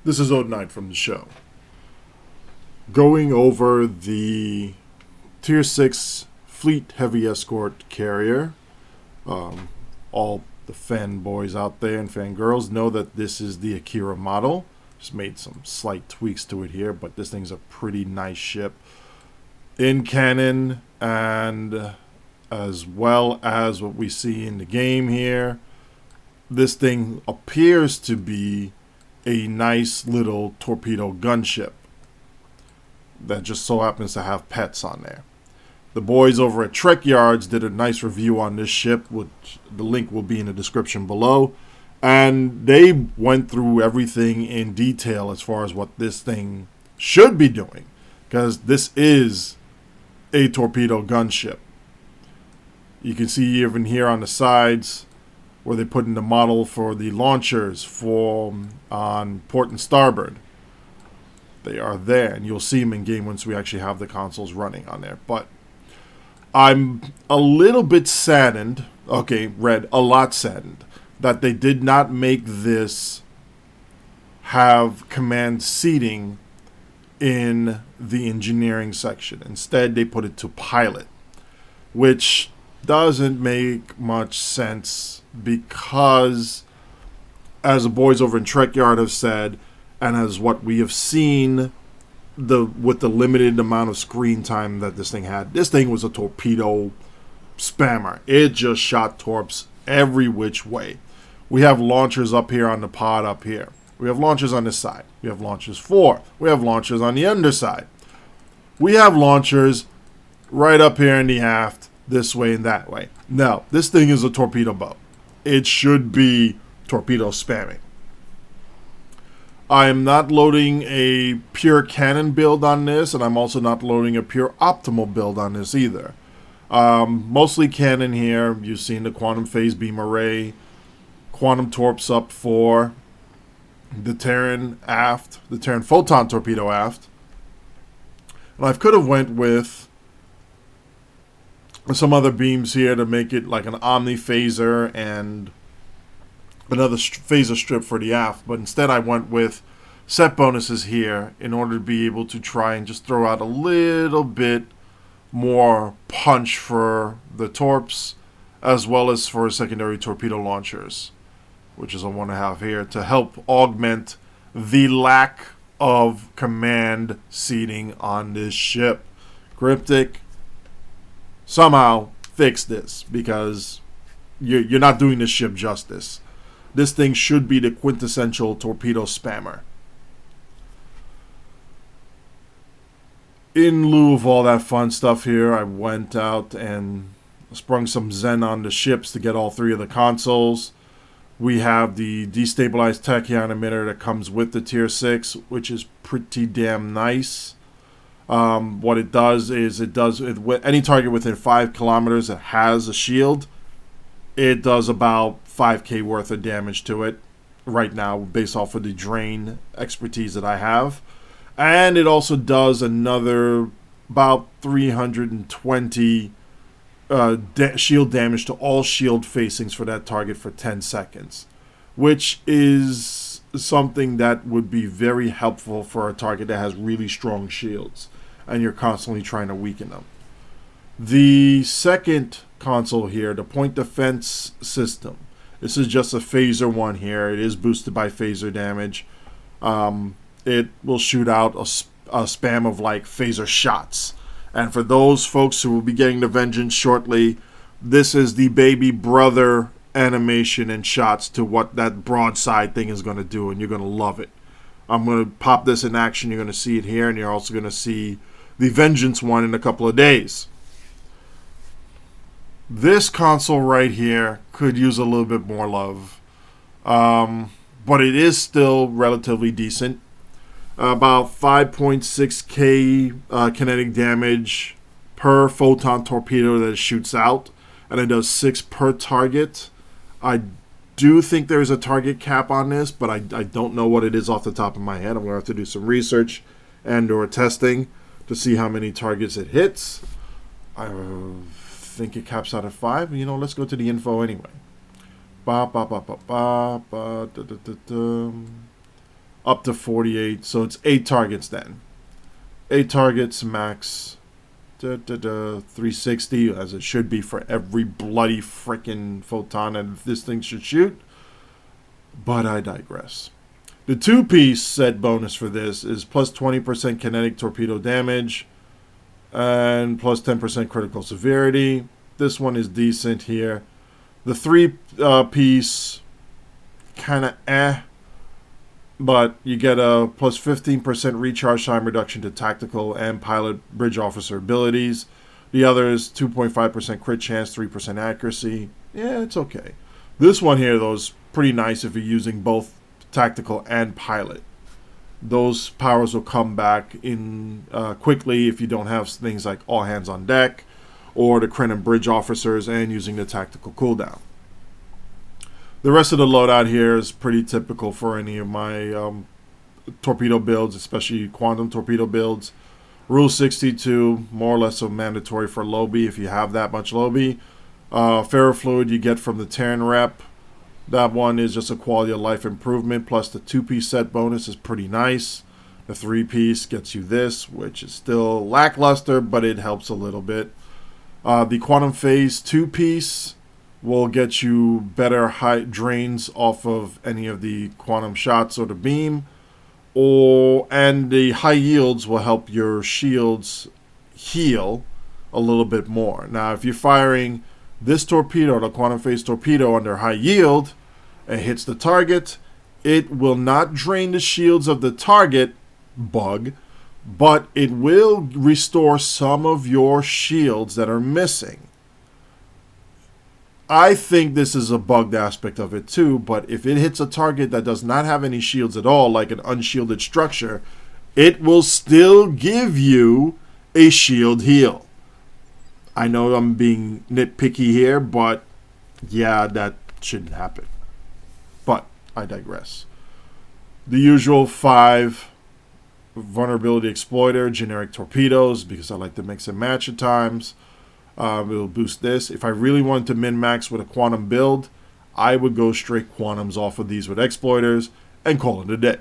This is OdenKnight from the show. Going over the Tier 6 Fleet Heavy Escort Carrier. All the fanboys out there and fangirls know that this is the Akira model. Just made some slight tweaks to it here, but this thing's a pretty nice ship. In canon, and as well as what we see in the game here, this thing appears to be a nice little torpedo gunship that just so happens to have pets on there. The boys over at Trek Yards did a nice review on this ship, which the link will be in the description below, and they went through everything in detail as far as what this thing should be doing, because this is a torpedo gunship. You can see even here on the sides where they put in the model for the launchers on port and starboard. They are there, and you'll see them in game once we actually have the consoles running on there. But I'm a little bit saddened, a lot saddened, that they did not make this have command seating in the engineering section. Instead, they put it to pilot, which doesn't make much sense because, as the boys over in Trek Yard have said, and as what we have seen with the limited amount of screen time that this thing had, this thing was a torpedo spammer. It just shot torps every which way. We have launchers up here on the pod up here. We have launchers on this side. We have launchers forward. We have launchers on the underside. We have launchers right up here in the aft, this way and that way. No, this thing is a torpedo boat. It should be torpedo spamming. I am not loading a pure cannon build on this, and I'm also not loading a pure optimal build on this either. Mostly cannon here. You've seen the quantum phase beam array, quantum torps up for the Terran aft, the Terran photon torpedo aft. And I could have went with some other beams here to make it like an omni phaser and another phaser strip for the aft, but instead I went with set bonuses here in order to be able to try and just throw out a little bit more punch for the torps as well as for secondary torpedo launchers, which is I want to have here to help augment the lack of command seating on this ship. Cryptic, somehow fix this, because you're not doing this ship justice. This thing should be the quintessential torpedo spammer. In lieu of all that fun stuff here, I went out and sprung some Zen on the ships to get all three of the consoles. We have the destabilized tachyon emitter that comes with the Tier 6, which is pretty damn nice. What it does is any target within 5 kilometers that has a shield, it does about 5k worth of damage to it right now based off of the drain expertise that I have. And it also does another about 320 shield damage to all shield facings for that target for 10 seconds, which is something that would be very helpful for a target that has really strong shields and you're constantly trying to weaken them. The second console here, the point defense system, this is just a phaser one here. It is boosted by phaser damage. It will shoot out a spam of like phaser shots. And for those folks who will be getting the Vengeance shortly, this is the baby brother animation and shots to what that broadside thing is going to do, and you're going to love it. I'm going to pop this in action. You're going to see it here, and you're also going to see the Vengeance one in a couple of days. This console right here could use a little bit more love, but it is still relatively decent. About 5.6k kinetic damage per photon torpedo that it shoots out, and it does 6 per target. I do think there's a target cap on this, but I don't know what it is off the top of my head. I'm going to have to do some research and or testing to see how many targets it hits. I think it caps out at 5. You know, let's go to the info anyway. up to 48. So it's 8 targets then. 8 targets, max 360, as it should be for every bloody freaking photon that this thing should shoot. But I digress. The 2-piece set bonus for this is plus 20% kinetic torpedo damage and plus 10% critical severity. This one is decent here. The 3-piece, kind of but you get a plus 15% recharge time reduction to tactical and pilot bridge officer abilities. The other is 2.5% crit chance, 3% accuracy. Yeah, it's okay. This one here, though, is pretty nice if you're using both tactical and pilot. Those powers will come back in quickly if you don't have things like all hands on deck or the crit and bridge officers and using the tactical cooldown. The rest of the loadout here is pretty typical for any of my torpedo builds, especially quantum torpedo builds. Rule 62, more or less so mandatory for Lobby if you have that much Lobby. Ferrofluid you get from the Terran rep. That one is just a quality of life improvement, plus the 2-piece set bonus is pretty nice. The 3-piece gets you this, which is still lackluster, but it helps a little bit. The Quantum Phase 2-piece will get you better high drains off of any of the quantum shots or the beam, and the high yields will help your shields heal a little bit more. Now, if you're firing this torpedo, the quantum phase torpedo, under high yield and hits the target, it will not drain the shields of the target bug, but it will restore some of your shields that are missing. I think this is a bugged aspect of it too, but if it hits a target that does not have any shields at all, like an unshielded structure, it will still give you a shield heal. I know I'm being nitpicky here, but yeah, that shouldn't happen. But I digress. The usual 5 vulnerability exploiter, generic torpedoes, because I like to mix and match at times. It'll boost this. If I really wanted to min-max with a quantum build, I would go straight quantums off of these with exploiters and call it a day.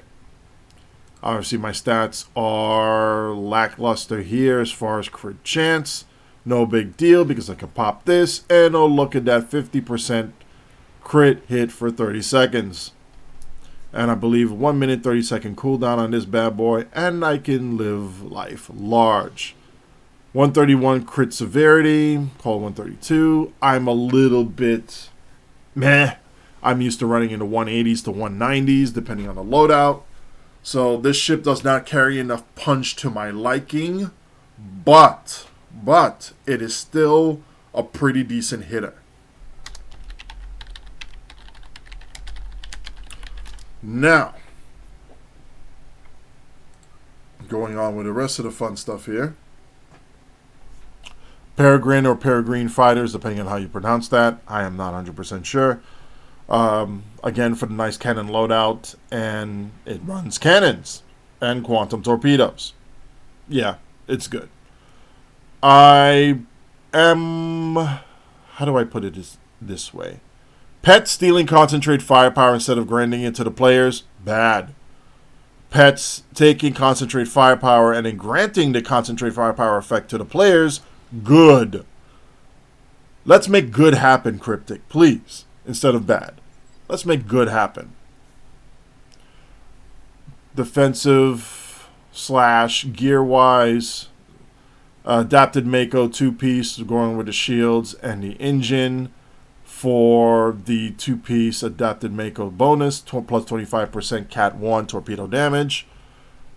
Obviously, my stats are lackluster here as far as crit chance. No big deal because I can pop this and oh, look at that 50% crit hit for 30 seconds. And I believe 1 minute 30 second cooldown on this bad boy, and I can live life large. 131 crit severity, call 132. I'm a little bit meh. I'm used to running in the 180s to 190s depending on the loadout. So this ship does not carry enough punch to my liking, but it is still a pretty decent hitter. Now, going on with the rest of the fun stuff here. Peregrine or Peregrine fighters, depending on how you pronounce that. I am not 100% sure. Again, for the nice cannon loadout, and it runs cannons and quantum torpedoes. Yeah, it's good. I am... How do I put it this way? Pets stealing concentrate firepower instead of granting it to the players, bad. Pets taking concentrate firepower and then granting the concentrate firepower effect to the players, good. Let's make good happen, Cryptic, please, instead of bad. Let's make good happen. Defensive / gear-wise, adapted Mako 2-piece, going with the shields and the engine. For the 2-piece adapted Mako bonus, plus 25% Cat 1 torpedo damage.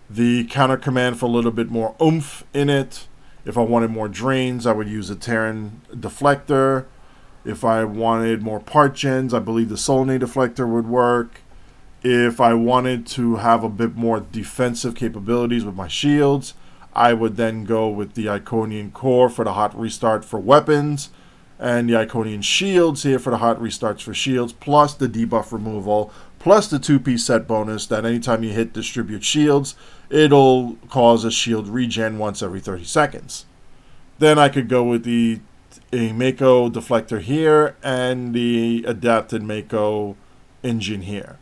The counter command for a little bit more oomph in it. If I wanted more drains, I would use a Terran deflector. If I wanted more part gens, I believe the Solene deflector would work. If I wanted to have a bit more defensive capabilities with my shields, I would then go with the Iconian core for the hot restart for weapons, and the Iconian shields here for the hot restarts for shields, plus the debuff removal, plus the 2-piece set bonus that anytime you hit distribute shields, it'll cause a shield regen once every 30 seconds. Then I could go with a Mako deflector here and the adapted Mako engine here.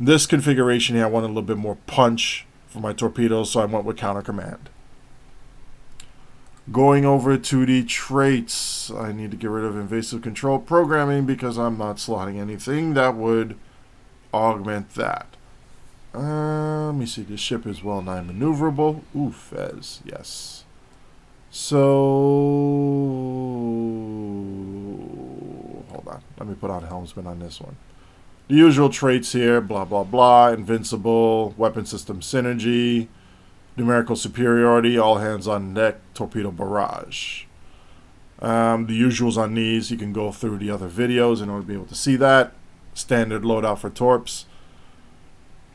This configuration here, I wanted a little bit more punch for my torpedoes, so I went with counter command. Going over to the traits, I need to get rid of invasive control programming because I'm not slotting anything that would augment that. Let me see, this ship is well nigh maneuverable. Ooh, Fez, yes. So, hold on, let me put on helmsman on this one. The usual traits here, blah, blah, blah, invincible, weapon system synergy, numerical superiority, all hands on deck, torpedo barrage. The usuals on these, you can go through the other videos in order to be able to see that. Standard loadout for torps.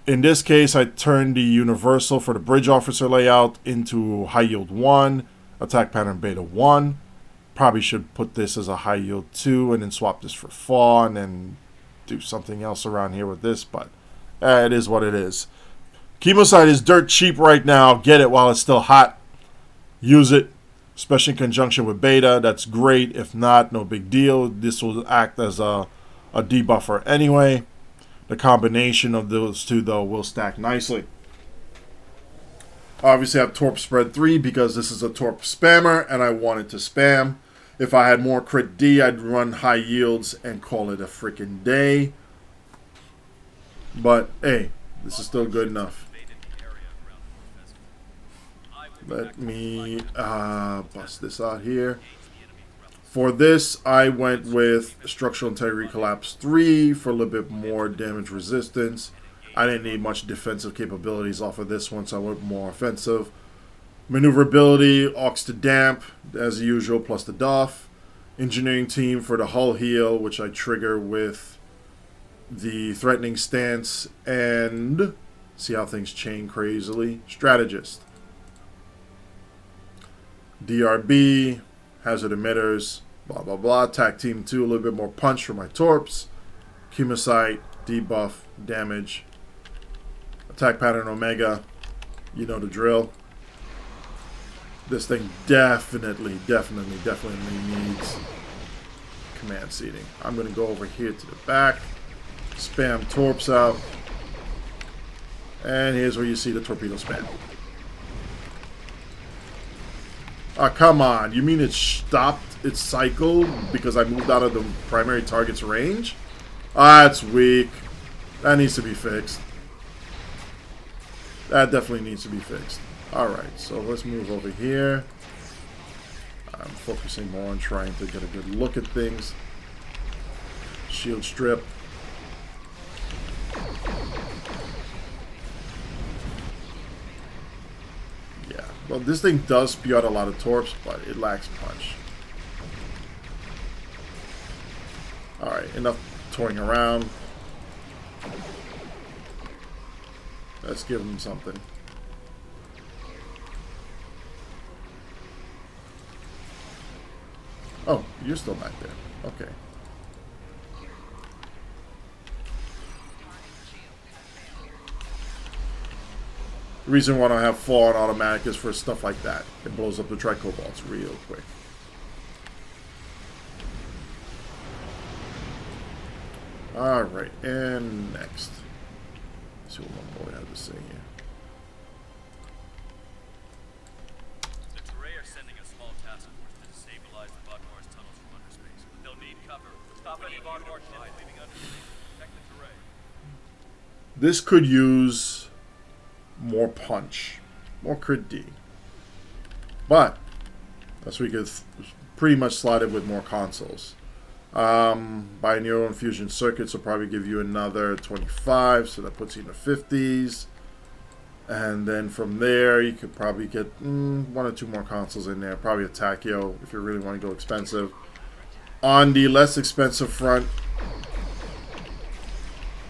In this case, I turned the universal for the bridge officer layout into high yield 1, attack pattern beta 1. Probably should put this as a high yield 2 and then swap this for fall and then do something else around here with this, but it is what it is. Chemosite is dirt cheap right now. Get it while it's still hot. Use it, especially in conjunction with beta. That's great. If not, no big deal. This will act as a debuffer anyway. The combination of those two, though, will stack nicely. Obviously, I have Torp Spread 3 because this is a Torp spammer, and I wanted to spam. If I had more crit D, I'd run high yields and call it a freaking day. But, hey, this is still good enough. Let me bust this out here. For this, I went with Structural Integrity Collapse 3 for a little bit more damage resistance. I didn't need much defensive capabilities off of this one, so I went more offensive. Maneuverability, Aux to Damp, as usual, plus the Duff. Engineering Team for the hull heal, which I trigger with the Threatening Stance, and see how things chain crazily. Strategist. DRB, Hazard Emitters, blah, blah, blah. Attack Team 2, a little bit more punch for my Torps. Chemosite, debuff, damage. Attack Pattern Omega, you know the drill. This thing definitely needs command seating. I'm going to go over here to the back, spam torps out, and here's where you see the torpedo spam. Ah, come on. You mean it stopped its cycle because I moved out of the primary target's range? Ah, that's weak. That needs to be fixed. That definitely needs to be fixed. Alright, so let's move over here. I'm focusing more on trying to get a good look at things. Shield strip. Yeah, well, this thing does spew out a lot of torps, but it lacks punch. Alright, enough toying around. Let's give him something. Oh, you're still back there. Okay. The reason why I don't have fall on automatic is for stuff like that. It blows up the tricobalts real quick. Alright, and next. Let's see what my boy had to say here. This could use more punch, more crit D, but that's we could pretty much slot it with more consoles. Binaural infusion circuits will probably give you another 25, so that puts you in the 50s. And then from there, you could probably get 1 or 2 more consoles in there. Probably a Tachyo if you really want to go expensive. On the less expensive front,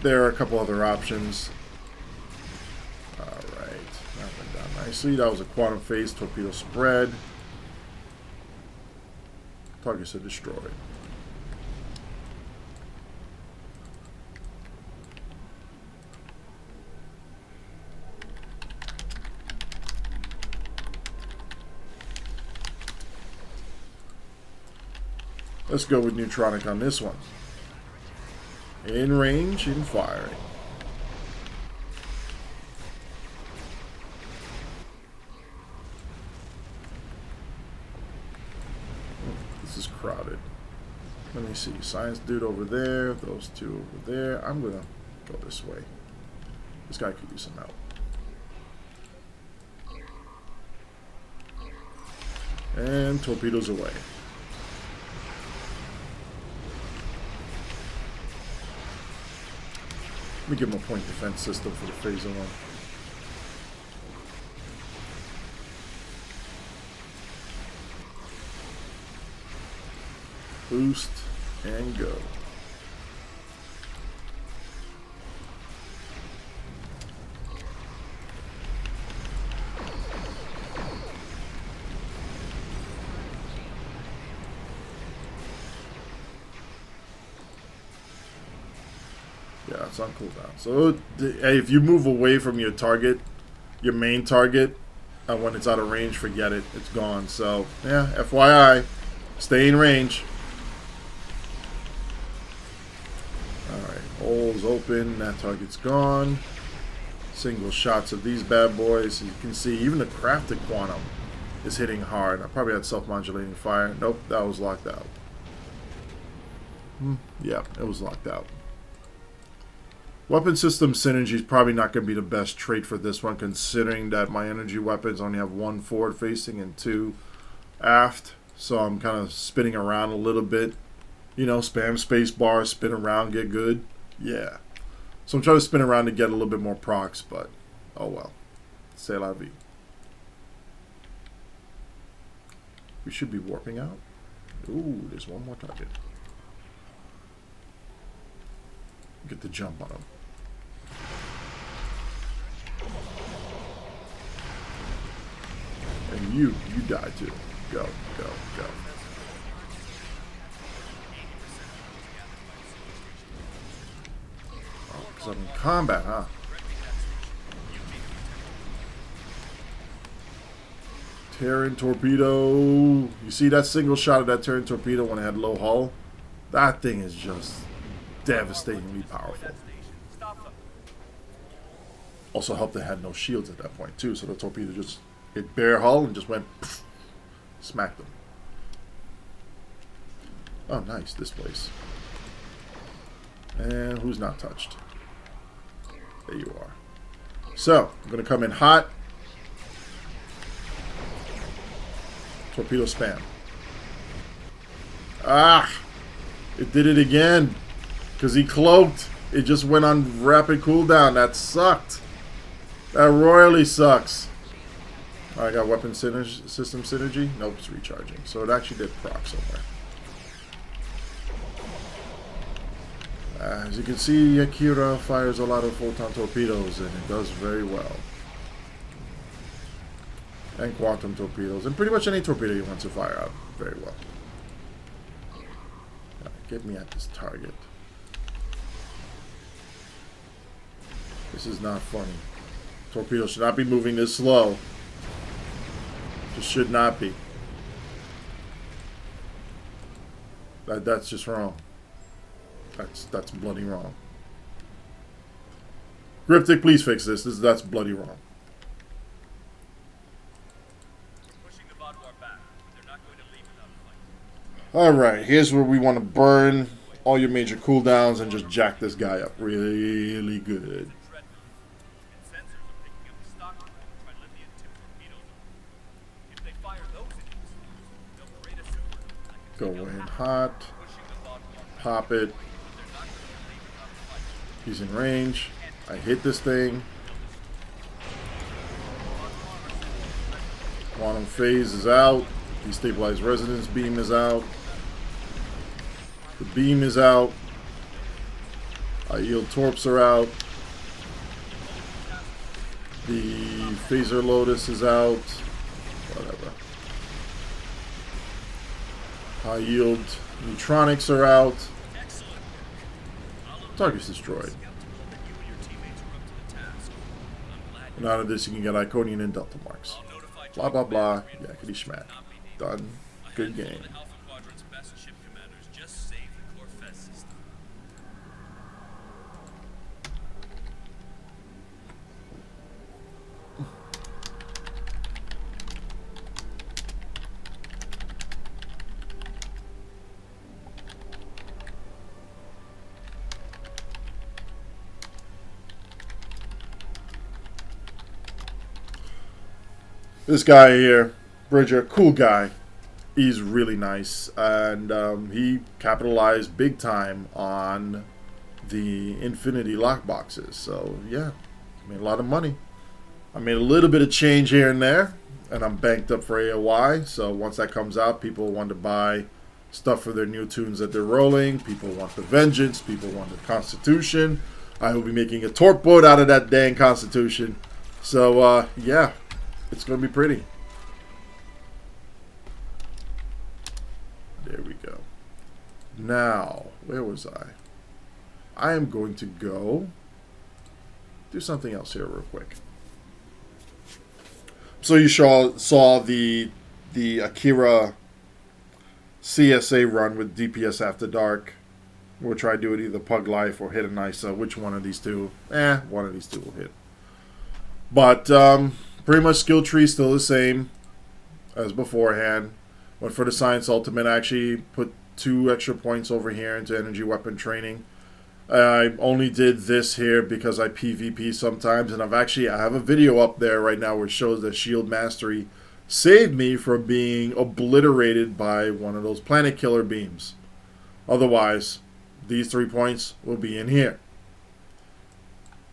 there are a couple other options. Alright, that went down nicely. That was a quantum phase torpedo spread. Targets are destroyed. Let's go with neutronic on this one. In range, in firing. crowded. Let me see. Science dude over there. Those two over there. I'm gonna go this way. This guy could use some help. And torpedoes away. Let me give him a point defense system for the phaser one. Boost and go. Yeah, it's on cooldown. So if you move away from your target, your main target, when it's out of range, forget it. It's gone. So yeah, FYI, stay in range. Alright, holes open. That target's gone. Single shots of these bad boys. You can see even the crafted quantum is hitting hard. I probably had self-modulating fire. Nope, that was locked out. Yeah, it was locked out. Weapon system synergy is probably not going to be the best trait for this one, considering that my energy weapons only have one forward facing and two aft. So I'm kind of spinning around a little bit. You know, spam space bar, spin around, get good. Yeah. So I'm trying to spin around to get a little bit more procs, but oh well. C'est la vie. We should be warping out. Ooh, there's one more target. Get the jump on him. And you die too. Go, go, go. Oh, because I'm in combat, huh? Terran torpedo. You see that single shot of that Terran torpedo when it had low hull? That thing is just devastatingly powerful. Also helped it had no shields at that point too, so the torpedo just hit bare hull and just went poof, smacked them. Oh nice, this place. And who's not touched? There you are. So I'm gonna come in hot. Torpedo spam. Ah, it did it again. Because he cloaked. It just went on rapid cooldown. That sucked. That royally sucks. I got weapon synergy, system synergy. Nope, it's recharging. So it actually did proc somewhere. As you can see, Akira fires a lot of photon torpedoes, and it does very well. And quantum torpedoes. And pretty much any torpedo you want to fire out very well. Right, get me at this target. This is not funny. Torpedo should not be moving this slow. Just should not be. That's just wrong. That's bloody wrong. Cryptic, please fix this. That's bloody wrong. Alright, here's where we want to burn all your major cooldowns and just jack this guy up really good. Go in hot. Pop it. He's in range. I hit this thing. Quantum phase is out. Destabilized resonance beam is out. The beam is out. I yield torps are out. The phaser lotus is out. Whatever. High yield neutronics are out. Target's destroyed. And out of this you can get Iconian and Delta marks. Blah blah blah. Yakety schmack. Done. Good game. This guy here, Bridger, cool guy. He's really nice, and he capitalized big time on the Infinity lockboxes. So yeah, made a lot of money. I made a little bit of change here and there, and I'm banked up for AOI. So once that comes out, people want to buy stuff for their new tunes that they're rolling. People want the Vengeance. People want the Constitution. I will be making a torp boat out of that dang Constitution. So yeah, it's going to be pretty. There we go. Now, where was I? I am going to go do something else here real quick. So you saw the Akira CSA run with DPS After Dark. We'll try to do it either Pug Life or Hit a Nisa. Which one of these two? One of these two will hit. But pretty much skill tree still the same as beforehand. Went for the Science Ultimate. I actually put 2 extra points over here into energy weapon training. I only did this here because I PvP sometimes, and I have a video up there right now which shows that Shield Mastery saved me from being obliterated by one of those Planet Killer beams. Otherwise, these 3 points will be in here.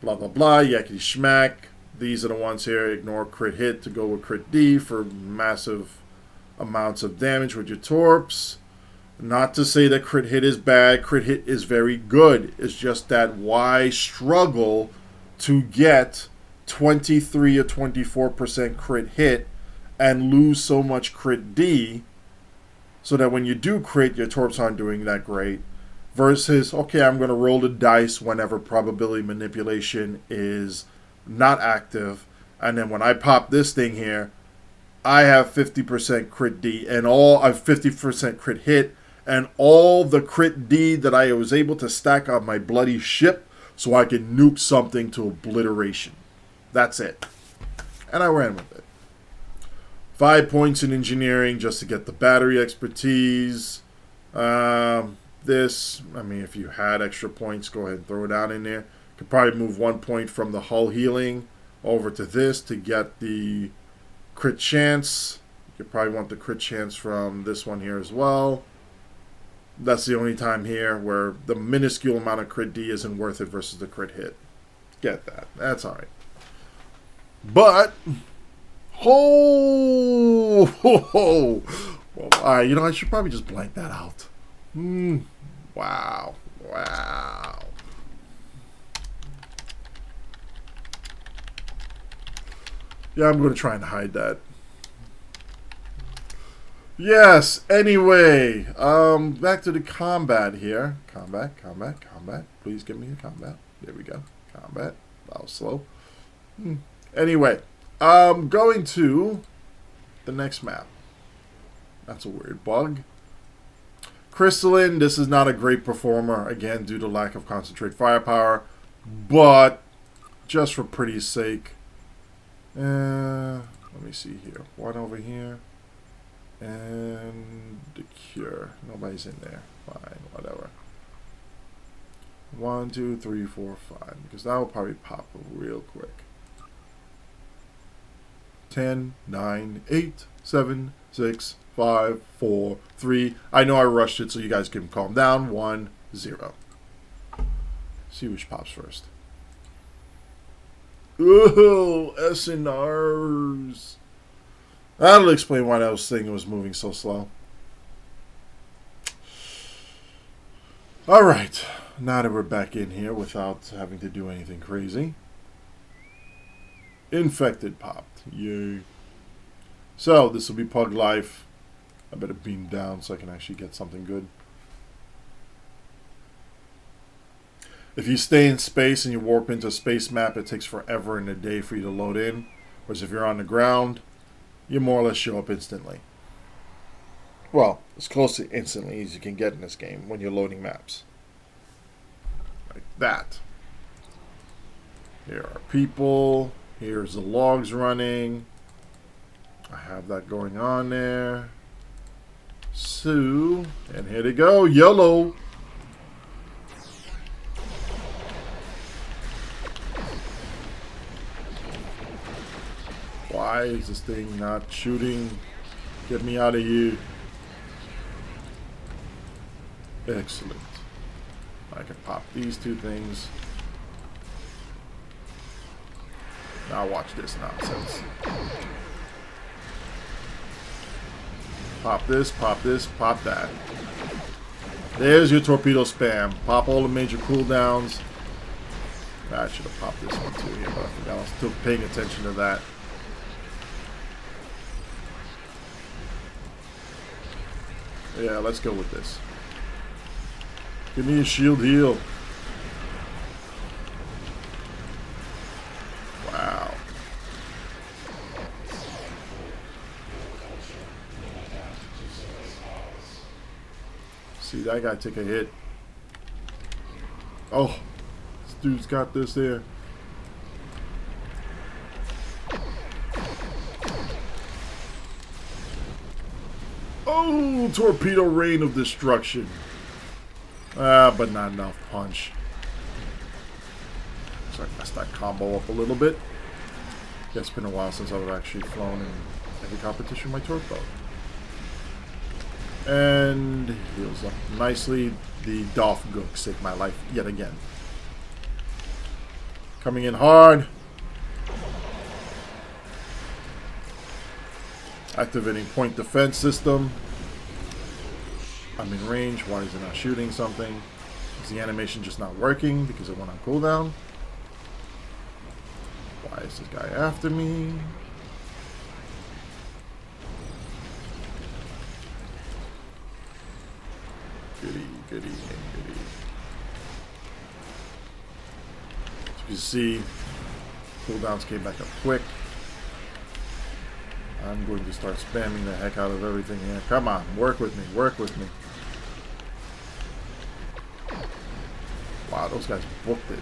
Blah blah blah, yakety schmack. These are the ones here. Ignore crit hit to go with crit D for massive amounts of damage with your torps. Not to say that crit hit is bad. Crit hit is very good. It's just that why struggle to get 23 or 24% crit hit and lose so much crit D so that when you do crit, your torps aren't doing that great. Versus, okay, I'm going to roll the dice whenever probability manipulation is not active. And then when I pop this thing here, I have 50% crit D and all, I have 50% crit hit. And all the crit D that I was able to stack on my bloody ship so I could nuke something to obliteration. That's it. And I ran with it. 5 points in engineering just to get the battery expertise. This, I mean, if you had extra points, go ahead and throw it down in there. Could probably move 1 point from the hull healing over to this to get the crit chance. You probably want the crit chance from this one here as well. That's the only time here where the minuscule amount of crit D isn't worth it versus the crit hit. Get that. That's alright. But, well, alright, you know, I should probably just blank that out. Wow. Wow. Yeah, I'm going to try and hide that. Yes, anyway, back to the combat here. Combat. Please give me a combat. There we go. Combat. That was slow. Anyway, going to the next map. That's a weird bug. Crystalline, this is not a great performer, again, due to lack of concentrate firepower, but just for pretty's sake. Let me see here. One over here. And the cure. Nobody's in there. Fine, whatever. 1, 2, 3, 4, 5. Because that will probably pop real quick. 10, 9, 8, 7, 6, 5, 4, 3. I know I rushed it, so you guys can calm down. 1, 0. See which pops first. Ooh, SNRs. That'll explain why that thing was moving so slow. Alright, now that we're back in here without having to do anything crazy. Infected popped. Yay. So, this will be Pug Life. I better beam down so I can actually get something good. If you stay in space and you warp into a space map, it takes forever and a day for you to load in. Whereas if you're on the ground, you more or less show up instantly. Well, as close to instantly as you can get in this game when you're loading maps. Like that. Here are people. Here's the logs running. I have that going on there. So, and here they go. YOLO. Why is this thing not shooting? Get me out of here. Excellent. I can pop these two things. Now watch this nonsense. Pop this, pop that. There's your torpedo spam. Pop all the major cooldowns. I should have popped this one too here, but I forgot I was still paying attention to that. Yeah, let's go with this. Give me a shield heal. Wow. See that guy take a hit. Oh, this dude's got this there. Oh, torpedo rain of destruction. But not enough punch. So I messed that combo up a little bit. Yeah, it's been a while since I've actually flown in heavy competition with my torpedo. And heals up nicely. The Dolph Gook saved my life yet again. Coming in hard. Activating point defense system. I'm in range. Why is it not shooting something? Is the animation just not working because it went on cooldown? Why is this guy after me? Goody, goody, and goody. As you can see, cooldowns came back up quick. I'm going to start spamming the heck out of everything here. Come on, work with me, work with me. Wow, those guys booked it.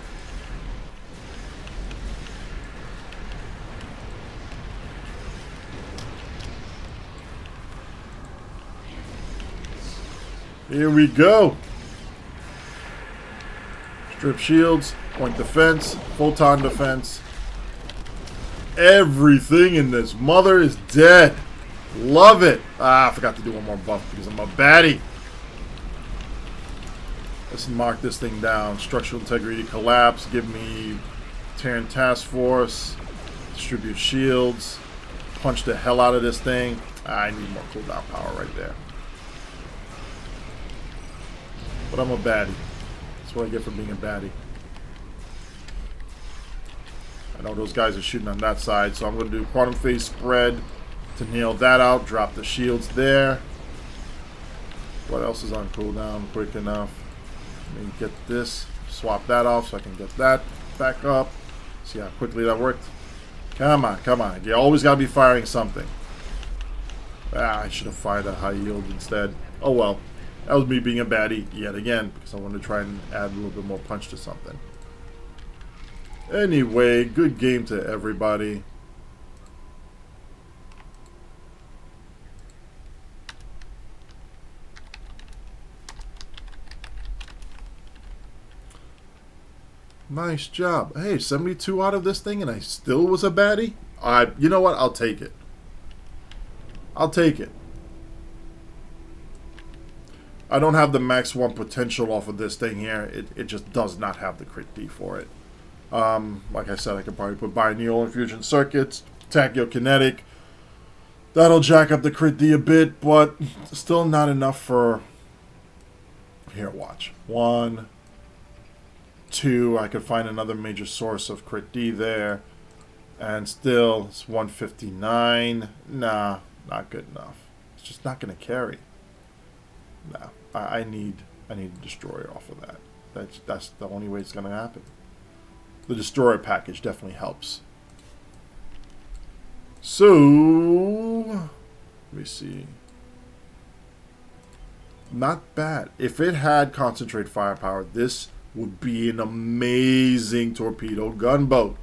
Here we go. Strip shields, point defense, photon defense. Everything in this mother is dead. Love it. Ah, I forgot to do one more buff because I'm a baddie. Let's mark this thing down. Structural integrity collapse. Give me Terran Task Force. Distribute shields. Punch the hell out of this thing. I need more cooldown power right there. But I'm a baddie. That's what I get for being a baddie. I know those guys are shooting on that side, so I'm going to do quantum phase spread to nail that out. Drop the shields there. What else is on cooldown quick enough? Let me get this. Swap that off so I can get that back up. See how quickly that worked? Come on, come on. You always got to be firing something. Ah, I should have fired a high yield instead. Oh well. That was me being a baddie yet again because I wanted to try and add a little bit more punch to something. Anyway, good game to everybody. Nice job. Hey, 72 out of this thing and I still was a baddie? You know what? I'll take it. I'll take it. I don't have the max 1 potential off of this thing here. It just does not have the crit D for it. Like I said, I could probably put biennial infusion circuits, tachyokinetic. That'll jack up the crit D a bit, but still not enough for... Here, watch. 1, 2. I could find another major source of crit D there. And still, it's 159. Nah, not good enough. It's just not going to carry. Nah, I need a destroyer off of that. That's the only way it's going to happen. The destroyer package definitely helps. So, let me see. Not bad. If it had concentrate firepower, this would be an amazing torpedo gunboat.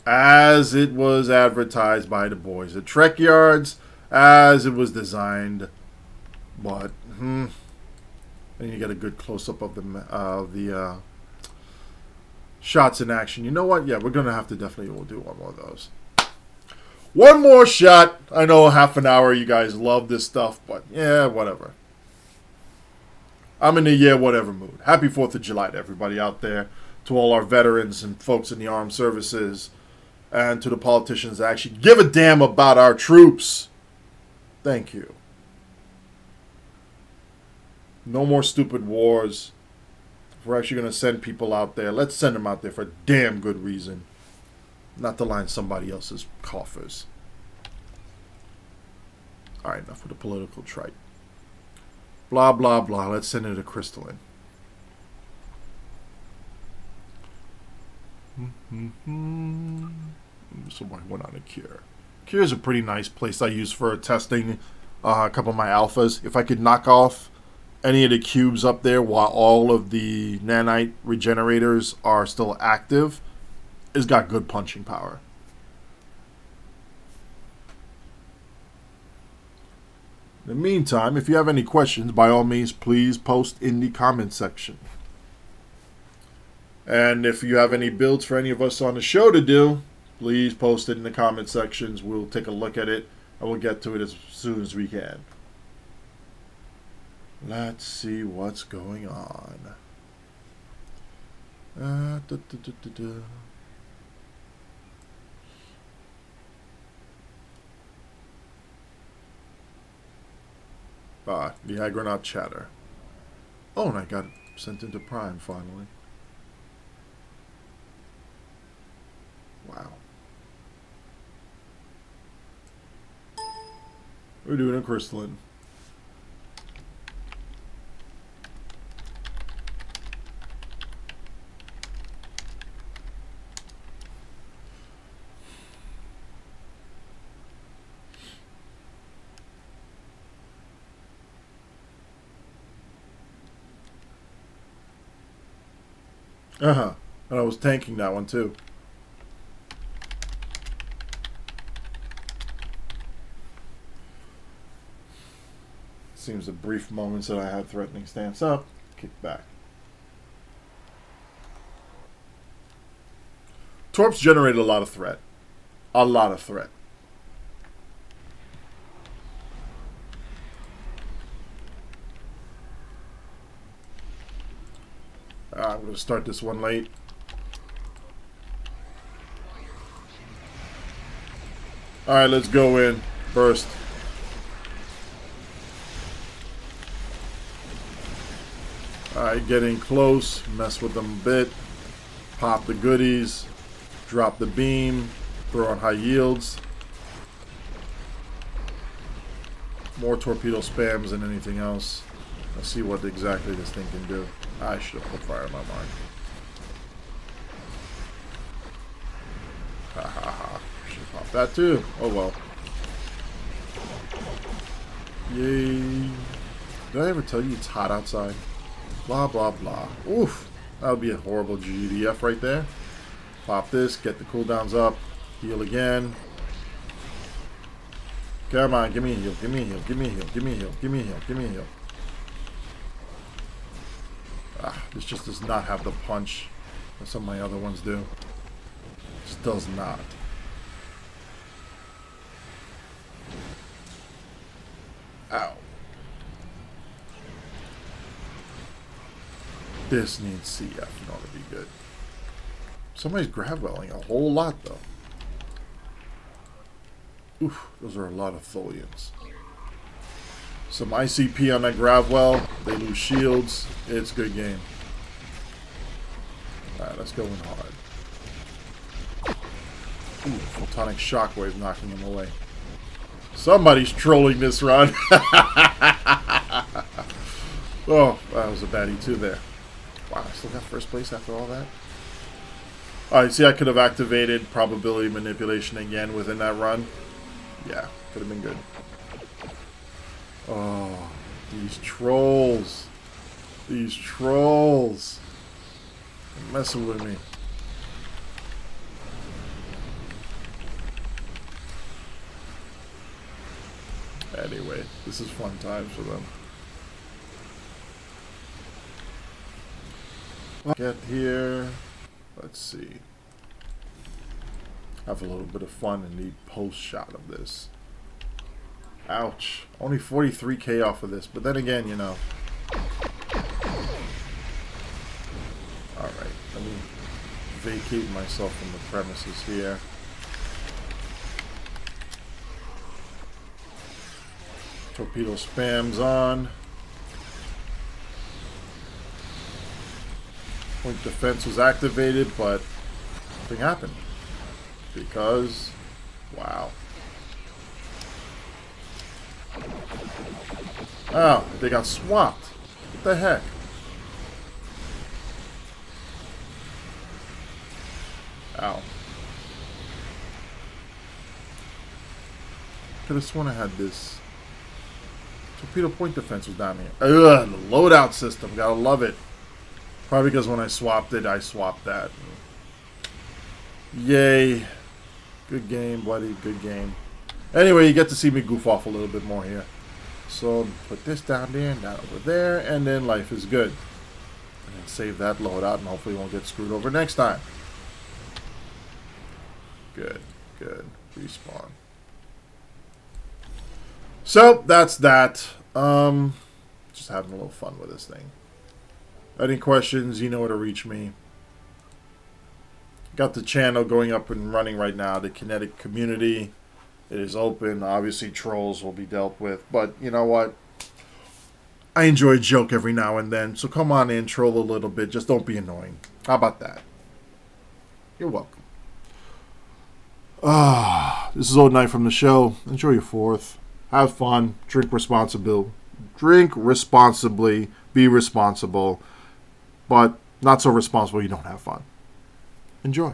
As it was advertised by the boys at Trek Yards, as it was designed. But, and you get a good close-up of the shots in action. You know what? Yeah, we're going to have to definitely do one more of those. One more shot. I know half an hour you guys love this stuff, but yeah, whatever. I'm in the yeah, whatever mood. Happy 4th of July to everybody out there, to all our veterans and folks in the armed services, and to the politicians that actually give a damn about our troops. Thank you. No more stupid wars. If we're actually going to send people out there, let's send them out there for a damn good reason. Not to line somebody else's coffers. Alright, enough with the political trite. Blah, blah, blah. Let's send it to Crystalline. Somebody went on Akira. Akira is a pretty nice place I use for testing a couple of my alphas. If I could knock off any of the cubes up there while all of the nanite regenerators are still active, it's got good punching power. In the meantime, if you have any questions, by all means, please post in the comment section. And if you have any builds for any of us on the show to do, please post it in the comment sections. We'll take a look at it, and we'll get to it as soon as we can. Let's see what's going on. The Agronaut chatter. Oh, and I got sent into Prime finally. Wow. We're doing a crystalline. And I was tanking that one too. Seems the brief moments that I had threatening stance up, kick back. Torps generated a lot of threat. A lot of threat. I'm going to start this one late. Alright, let's go in. Burst. Alright, getting close. Mess with them a bit. Pop the goodies. Drop the beam. Throw on high yields. More torpedo spams than anything else. Let's see what exactly this thing can do. I should have put fire in my mark. Ha ha ha. Should have popped that too. Oh well. Yay. Did I ever tell you it's hot outside? Blah blah blah. Oof. That would be a horrible GDF right there. Pop this. Get the cooldowns up. Heal again. Come on. Give me a heal. Give me a heal. Give me a heal. Give me a heal. Give me a heal. Give me a heal. This just does not have the punch that some of my other ones do. Just does not. Ow. This needs CF in order to be good. Somebody's grab welling a whole lot though. Oof, those are a lot of Tholians. Some ICP on that grab well. They lose shields. It's a good game. Alright, let's go in hard. Ooh, photonic shockwave knocking him away. Somebody's trolling this run. Oh, that was a baddie too there. Wow, I still got first place after all that? Alright, see, I could have activated probability manipulation again within that run. Yeah, could have been good. Oh, these trolls. These trolls. They're messing with me. Anyway, this is fun times for them. Get here. Let's see. have a little bit of fun in the post shot of this. Ouch. Only 43k off of this, but then again, you know. Alright, let me vacate myself from the premises here. Torpedo spams on. Point defense was activated, but nothing happened. Because, wow. Oh, they got swapped. What the heck? Ow. Could have sworn I had this. Torpedo point defense was down here. Ugh, the loadout system. Gotta love it. Probably because when I swapped it, I swapped that. Yay. Good game, buddy. Good game. Anyway, you get to see me goof off a little bit more here. So, put this down there and that over there, and then life is good. And then save that loadout, and hopefully won't get screwed over next time. Good, good. Respawn. So, that's that. Just having a little fun with this thing. Any questions, you know where to reach me. Got the channel going up and running right now, the Kinetic Community. It is open. Obviously, trolls will be dealt with. But, you know what? I enjoy a joke every now and then. So come on in, troll a little bit. Just don't be annoying. How about that? You're welcome. This is OdenKnight from the show. Enjoy your 4th. Have fun. Drink responsibly. Drink responsibly. Be responsible. But not so responsible you don't have fun. Enjoy.